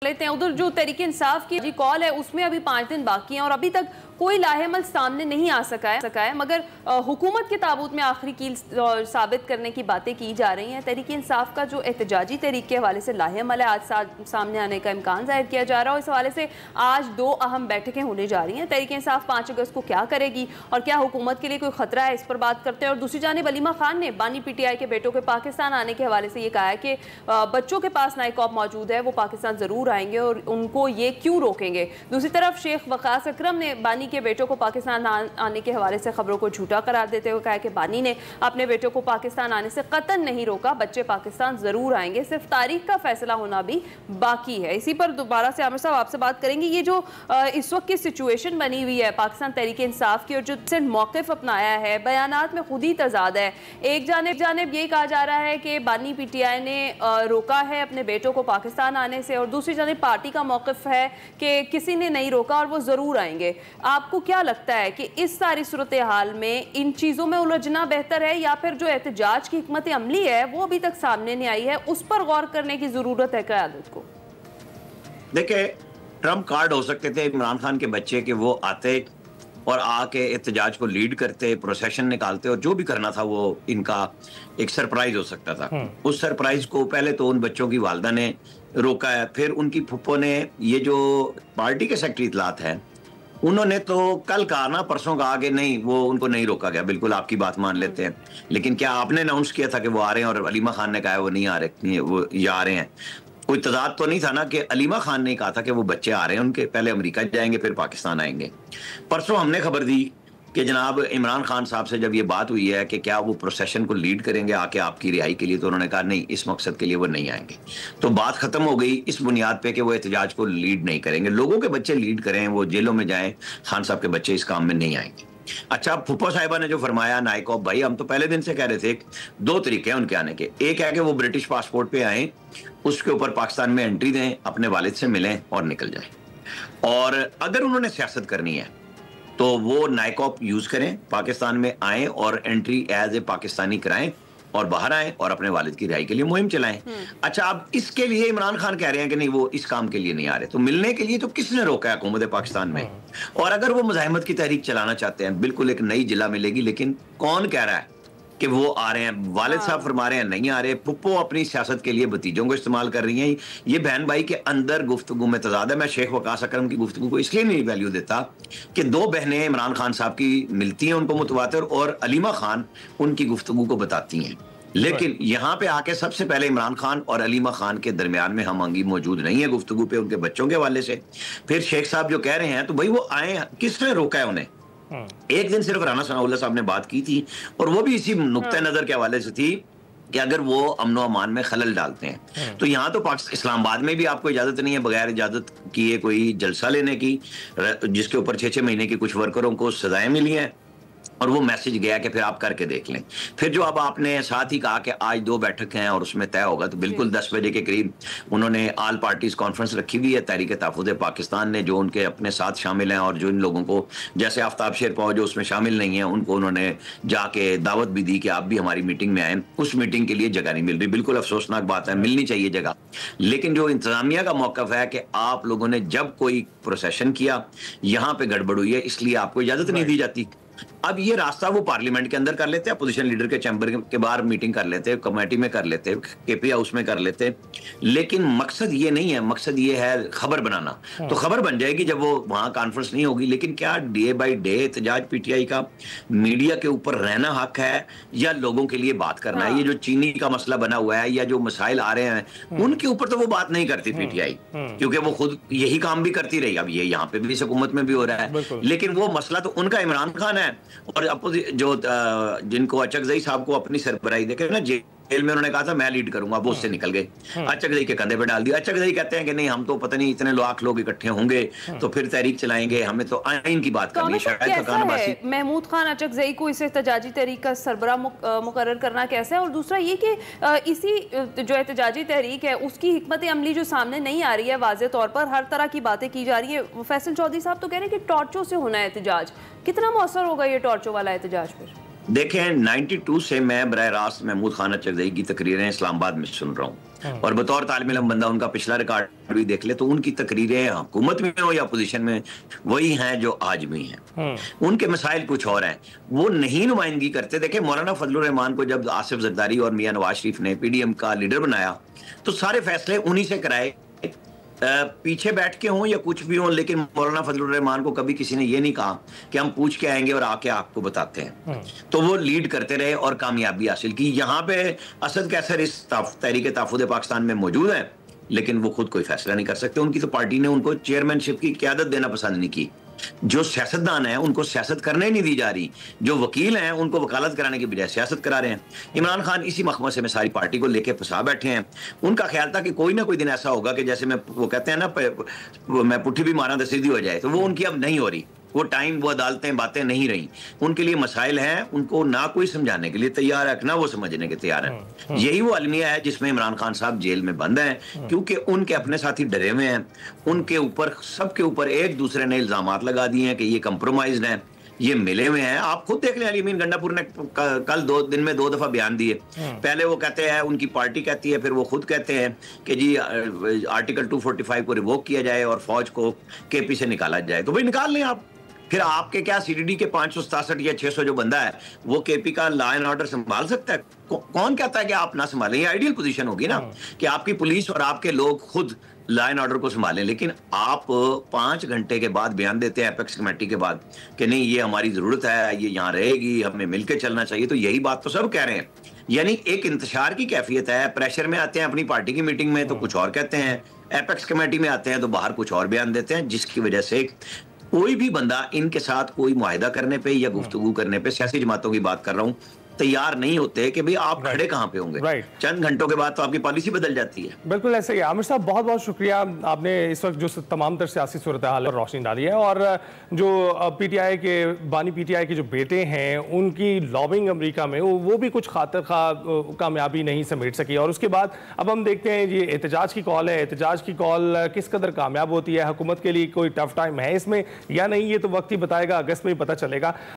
लेते हैं। उधर जो तहरीक इंसाफ की कॉल है उसमें अभी 5 दिन बाकी हैं और अभी तक कोई लाहेमल सामने नहीं आ सका है, मगर हुकूमत के ताबूत में आखिरी कील साबित करने की बातें की जा रही हैं। तहरीक इंसाफ का जो एहतजाजी तहरीक के हवाले से लाहेमल है आज सामने आने का इम्कान जाहिर किया जा रहा है और इस हवाले से आज 2 अहम बैठकें होने जा रही हैं। तहरीक इंसाफ 5 अगस्त को क्या करेगी और क्या हुकूमत के लिए कोई खतरा है, इस पर बात करते हैं। और दूसरी जानिब अलीमा खान ने बानी PTI के बेटों के पाकिस्तान आने के हवाले से ये कहा है कि बच्चों के पास नाइकॉब मौजूद है, वो पाकिस्तान ज़रूर आएंगे और उनको ये क्यों रोकेंगे। दूसरी तरफ शेख वकास अकरम ने बानी के बेटों को पाकिस्तान आने के हवाले से खबरों को झूठा करार देते हुए कहा कि बानी ने अपने बेटों को पाकिस्तान आने से कतई नहीं रोका, बच्चे पाकिस्तान ज़रूर आएंगे, सिर्फ तारीख का फैसला होना भी बाकी है। इसी पर दोबारा से आमिर साहब आपसे बात करेंगे। ये जो इस वक्त की सिचुएशन बनी हुई है पाकिस्तान तहरीक इंसाफ की और जो मौक़िफ़ अपनाया है, बयानात में खुद ही तजाद है। एक जानिब ये कहा जा रहा है कि बानी PTI ने रोका है अपने बेटों को पाकिस्तान आने से और दूसरी जानिब पार्टी का मौक़िफ़ है कि किसी ने नहीं रोका और वो ज़रूर आएंगे। आपको क्या लगता है कि इस सारी सूरत हाल में इन चीज़ों में उलझना बेहतर है या फिर जो एहतजाज की हिकमत अमली है वो अभी तक सामने नहीं आई है, उस पर गौर करने की ज़रूरत है क़यादत को? देखिए, ट्रम्प कार्ड हो सकते थे इमरान खान के बच्चे के, वो आते और आके एहतजाज को लीड करते, प्रोसेशन निकालते और जो भी करना था वो इनका एक सरप्राइज हो सकता था। उस सरप्राइज को पहले तो उन बच्चों की वालदा ने रोका है, फिर उनकी फुप्पो ने, ये जो पार्टी के सेक्रेटरी इतलात हैं उन्होंने तो कल कहा ना, परसों कहा कि नहीं वो उनको नहीं रोका गया। बिल्कुल आपकी बात मान लेते हैं, लेकिन क्या आपने अनाउंस किया था कि वो आ रहे हैं और अलीमा खान ने कहा वो नहीं आ रहे, वो ये आ रहे हैं? कोई तजाद तो नहीं था ना कि अलीमा खान ने कहा था कि वो बच्चे आ रहे हैं उनके, पहले अमेरिका जाएंगे फिर पाकिस्तान आएंगे। परसों हमने खबर दी कि जनाब इमरान खान साहब से जब ये बात हुई है कि क्या वो प्रोसेशन को लीड करेंगे आके आपकी रिहाई के लिए, तो उन्होंने कहा नहीं, इस मकसद के लिए वो नहीं आएंगे। तो बात खत्म हो गई इस बुनियाद पे कि वो एहतजाज को लीड नहीं करेंगे, लोगों के बच्चे लीड करें, वो जेलों में जाएं, खान साहब के बच्चे इस काम में नहीं आएंगे। अच्छा, फुप्पो साहिबा ने जो फरमाया नाइकॉब, भाई हम तो पहले दिन से कह रहे थे 2 तरीके हैं उनके आने के। एक है कि वो ब्रिटिश पासपोर्ट पे आए, उसके ऊपर पाकिस्तान में एंट्री दें, अपने वालिद से मिलें और निकल जाएं। और अगर उन्होंने सियासत करनी है तो वो नाइकॉब यूज करें, पाकिस्तान में आए और एंट्री एज ए पाकिस्तानी कराएं और बाहर आए और अपने वालिद की रिहाई के लिए मुहिम चलाएं। अच्छा, अब इसके लिए इमरान खान कह रहे हैं कि नहीं वो इस काम के लिए नहीं आ रहे, तो मिलने के लिए तो किसने रोका है हुकूमत पाकिस्तान में? और अगर वो मुजाहिमत की तहरीक चलाना चाहते हैं, बिल्कुल एक नई जिला मिलेगी, लेकिन कौन कह रहा है कि वो आ रहे हैं? वालिद साहब फरमा रहे हैं नहीं आ रहे, पुप्पो अपनी सियासत के लिए भतीजों को इस्तेमाल कर रही हैं। ये बहन भाई के अंदर गुफ्तगू में तजाद है। मैं शेख वकास अकरम की गुफ्तगू को इसलिए नहीं वैल्यू देता कि 2 बहनें इमरान खान साहब की मिलती हैं उनको मुतवातिर और अलीमा खान उनकी गुफ्तगू को बताती हैं, लेकिन यहाँ पे आके सबसे पहले इमरान खान और अलीमा खान के दरमियान में हम अंगी मौजूद नहीं है गुफ्तगू पे उनके बच्चों के हवाले से। फिर शेख साहब जो कह रहे हैं, तो भाई वो आए, किसने रोका है उन्हें? एक दिन सिर्फ राना सनाउल्लाह साहब ने बात की थी और वो भी इसी नुक्ते नजर के हवाले से थी कि अगर वो अमनो अमान में खलल डालते हैं तो यहाँ तो इस्लामाबाद में भी आपको इजाजत नहीं है बगैर इजाजत किए कोई जलसा लेने की, जिसके ऊपर 6-6 महीने की कुछ वर्करों को सजाएं मिली हैं और वो मैसेज गया कि फिर आप करके देख लें। फिर जो अब आपने साथ ही कहा कि आज 2 बैठक हैं और उसमें तय होगा, तो बिल्कुल 10 बजे के करीब उन्होंने आल पार्टीज कॉन्फ्रेंस रखी हुई है तहरीक तहफ़्फ़ुज़ पाकिस्तान ने, जो उनके अपने साथ शामिल हैं और जो इन लोगों को जैसे आफ्ताब शेरपाव जो उसमें शामिल नहीं है उनको उन्होंने जाके दावत भी दी कि आप भी हमारी मीटिंग में आए। उस मीटिंग के लिए जगह नहीं मिल रही, बिल्कुल अफसोसनाक बात है, मिलनी चाहिए जगह, लेकिन जो इंतजामिया का मौक़िफ़ है कि आप लोगों ने जब कोई प्रोसेशन किया यहाँ पे गड़बड़ हुई है इसलिए आपको इजाजत नहीं दी जाती। अब ये रास्ता वो पार्लियामेंट के अंदर कर लेते हैं, अपोजिशन लीडर के चैम्बर के बाहर मीटिंग कर लेते हैं, कमेटी में कर लेते हैं, केपी हाउस में कर लेते हैं, लेकिन मकसद ये नहीं है। मकसद ये है खबर बनाना, तो खबर बन जाएगी जब वो वहां कॉन्फ्रेंस नहीं होगी। लेकिन क्या डे बाय डे एहतजाज PTI का मीडिया के ऊपर रहना हक है या लोगों के लिए बात करना है? ये जो चीनी का मसला बना हुआ है या जो मसाइल आ रहे हैं उनके ऊपर तो वो बात नहीं करती PTI, क्योंकि वो खुद यही काम भी करती रही। अब ये यहाँ पे भी इस हुकूमत में भी हो रहा है, लेकिन वो मसला तो उनका इमरान खान है और जो जिनको अचकजई साहब को अपनी सरबराही देखे ना जेल में उन्होंने कहा था मैं लीड करूंगा, वो उससे निकल गए, अचकजई के कंधे पे डाल दिया। अचकजई कहते हैं कि नहीं हम तो पता नहीं इतने लाख लोग इकट्ठे होंगे तो फिर तहरीक चलाएंगे, हमें तो आइन की बात करनी है। शायद महमूद खान अचकजई को इस एहतजाजी तहरीक का सरबरा मुकर्रर करना कैसा है? और दूसरा ये कि इसी जो एहतजाजी तहरीक है उसकी हिकमत अमली जो सामने नहीं आ रही है, वाज़ेह तौर पर हर तरह की बातें की जा रही है। फैसल चौधरी साहब तो कह रहे हैं कि टॉर्चों से होना है एहतजाज, कितना मौसर होगा ये टॉर्चों वाला एहतजाज? फिर देखें 92 से मैं बराह रास्त महमूद खान अचकजई की तकरीरें इस्लामाबाद में सुन रहा हूँ और बतौर तालिब इल्म बंदा उनका पिछला रिकॉर्ड भी देख ले तो उनकी तकरीरें हुकूमत में हो या अपोजिशन में वही हैं जो आज भी हैं। उनके मसाइल कुछ और हैं, वो नहीं नुमाइंदगी करते। देखे मौलाना फजलुर रहमान को जब आसिफ जरदारी और मियां नवाज शरीफ ने पीडीएम का लीडर बनाया तो सारे फैसले उन्हीं से कराए, पीछे बैठ के हों या कुछ भी हों, लेकिन मौलाना फजलुर रहमान को कभी किसी ने ये नहीं कहा कि हम पूछ के आएंगे और आके आपको बताते हैं। तो वो लीड करते रहे और कामयाबी हासिल की। यहाँ पे असद कैसर इस तहरीक तहफ़्फ़ुज़ पाकिस्तान में मौजूद है, लेकिन वो खुद कोई फैसला नहीं कर सकते। उनकी तो पार्टी ने उनको चेयरमैनशिप की क़यादत देना पसंद नहीं की। जो सियासतदान है उनको सियासत करने नहीं दी जा रही, जो वकील हैं उनको वकालत कराने की बजाय सियासत करा रहे हैं। इमरान खान इसी मखमसे में सारी पार्टी को लेके फंसा बैठे हैं। उनका ख्याल था कि कोई ना कोई दिन ऐसा होगा कि जैसे वो कहते हैं ना, मैं पुट्ठी भी मारा तो सीधी हो जाए, तो वो उनकी अब नहीं हो रही। वो टाइम, वो अदालतें, बातें नहीं रही। उनके लिए मसाइल हैं, उनको ना कोई समझाने के लिए तैयार है, ना वो समझने के तैयार है। यही वो अलमिया है जिसमें इमरान खान साहब जेल में बंद हैं, क्योंकि उनके अपने साथी डरे हुए हैं। उनके ऊपर, सबके ऊपर एक दूसरे ने इल्जामात लगा दिए हैं कि ये कंप्रोमाइज हैं, ये मिले हुए हैं। आप खुद देख लें, अली अमीन गंडापुर ने कल 2 दिन में 2 दफा बयान दिए। पहले वो कहते हैं, उनकी पार्टी कहती है, फिर वो खुद कहते हैं कि जी आर्टिकल 245 को रिवोक किया जाए और फौज को केपी से निकाला जाए। तो भाई निकाल लें आप। फिर आपके क्या सीडीडी के 567 या 600 जो बंदा है वो केपी का लॉ एंड ऑर्डर संभाल सकता है? कौन कहता है कि आप ना संभालें? ये आइडियल पोजीशन होगी ना कि आपकी पुलिस और आपके लोग खुद लॉ एंड ऑर्डर को संभालें। लेकिन आप 5 घंटे के बाद बयान देते हैं एपेक्स कमेटी के बाद कि नहीं, ये हमारी जरूरत है, ये यहाँ रहेगी, हमें मिलकर चलना चाहिए। तो यही बात तो सब कह रहे हैं। यानी एक इंतशार की कैफियत है। प्रेशर में आते हैं अपनी पार्टी की मीटिंग में तो कुछ और कहते हैं, एपेक्स कमेटी में आते हैं तो बाहर कुछ और बयान देते हैं, जिसकी वजह से कोई भी बंदा इनके साथ कोई मुआहिदा करने पे या गुफ्तगू करने पे, सियासी जमातों की बात कर रहा हूं, तैयार नहीं होते कि भाई आप खड़े कहां पे होंगे। चंद घंटों के बाद तो आपकी पॉलिसी बदल जाती है। बिल्कुल ऐसे ही। आमिर साहब, बहुत बहुत शुक्रिया, आपने इस वक्त जो तमाम तर सियासी सूरत हाल पर रोशनी डाली है। और जो पीटीआई के बानी पीटीआई के जो बेटे हैं उनकी लॉबिंग अमेरिका में वो भी कुछ खातिर खा कामयाबी नहीं समेट सकी। और उसके बाद अब हम देखते हैं ये एहतजाज की कॉल है, एहतजाज की कॉल किस कदर कामयाब होती है, हुकूमत के लिए कोई टफ टाइम है इसमें या नहीं, ये तो वक्त ही बताएगा, अगस्त में ही पता चलेगा।